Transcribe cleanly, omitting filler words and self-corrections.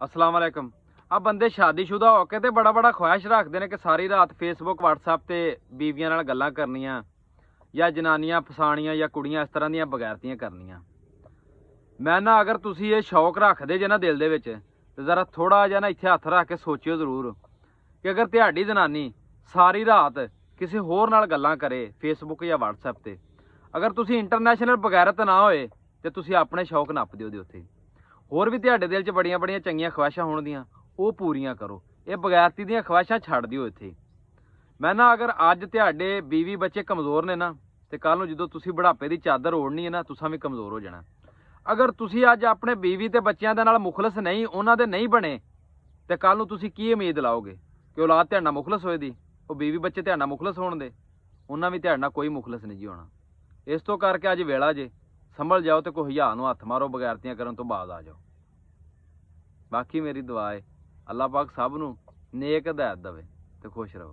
अस्सलाम वालेकुम। आ बंदे शादीशुदा होके ते बड़ा बड़ा ख्वाहिश रखते हैं कि सारी रात फेसबुक व्हाट्सएप ते बीवियां नाल गल्लां करनियां या जनानियां फसानियां या कुड़ियां इस तरह दियां बगैरतियां करनियां। मैं ना अगर तुसी ये शौक रखदे जे ना दिल दे विच ते जरा थोड़ा जिहा ना इत्थे हत्थ रख के सोचियो जरूर कि अगर तुहाडी जनानी सारी रात किसी होर नाल गल्लां करे फेसबुक या व्हाट्सएप ते, अगर तुसी इंटरनेशनल बगैरत ना होए ते तुसी अपने शौक नप दिओ उत्थे। होर भी तुहाडे दिल च बड़ियां बड़ियां चंगियां ख्वाहिशां होणगियां, ਉਹ ਪੂਰੀਆਂ ਕਰੋ। ਇਹ ਬਗੈਰਤੀ ਦੀਆਂ ਖਵਾਇਸ਼ਾਂ ਛੱਡ ਦਿਓ ਇੱਥੇ। ਮੈਂ ਨਾ ਅਗਰ ਅੱਜ ਤੁਹਾਡੇ ਬੀਵੀ ਬੱਚੇ ਕਮਜ਼ੋਰ ਨੇ ਨਾ ਤੇ ਕੱਲ ਨੂੰ ਜਦੋਂ ਤੁਸੀਂ ਬੁਢਾਪੇ ਦੀ ਚਾਦਰ ਓੜਨੀ ਹੈ ਨਾ ਤੁਸੀਂ ਵੀ ਕਮਜ਼ੋਰ ਹੋ ਜਾਣਾ। ਅਗਰ ਤੁਸੀਂ ਅੱਜ ਆਪਣੇ ਬੀਵੀ ਤੇ ਬੱਚਿਆਂ ਦੇ ਨਾਲ ਮੁਖਲਸ ਨਹੀਂ, ਉਹਨਾਂ ਦੇ ਨਹੀਂ ਬਣੇ ਤੇ ਕੱਲ ਨੂੰ ਤੁਸੀਂ ਕੀ ਉਮੀਦ ਲਾਓਗੇ ਕਿ ਔਲਾਦ ਤੁਹਾਡੇ ਨਾਲ ਮੁਖਲਸ ਹੋਏ ਦੀ? ਉਹ ਬੀਵੀ ਬੱਚੇ ਤੁਹਾਡੇ ਨਾਲ ਮੁਖਲਸ ਹੋਣ ਦੇ? ਉਹਨਾਂ ਵੀ ਤੁਹਾਡੇ ਨਾਲ ਕੋਈ ਮੁਖਲਸ ਨਹੀਂ ਜੀ ਹੋਣਾ। ਇਸ ਤੋਂ ਕਰਕੇ ਅੱਜ ਵੇਲਾ ਜੇ ਸੰਭਲ ਜਾਓ ਤੇ ਕੋਈ ਹਿਆ ਨੂੰ ਹੱਥ ਮਾਰੋ, ਬਗੈਰਤੀਆਂ ਕਰਨ ਤੋਂ ਬਾਅਦ ਆ ਜਾਓ। ਬਾਕੀ ਮੇਰੀ ਦੁਆ ਹੈ अल्लाह पाक सब नूं नेक हदायत देवे ते खुश रहो।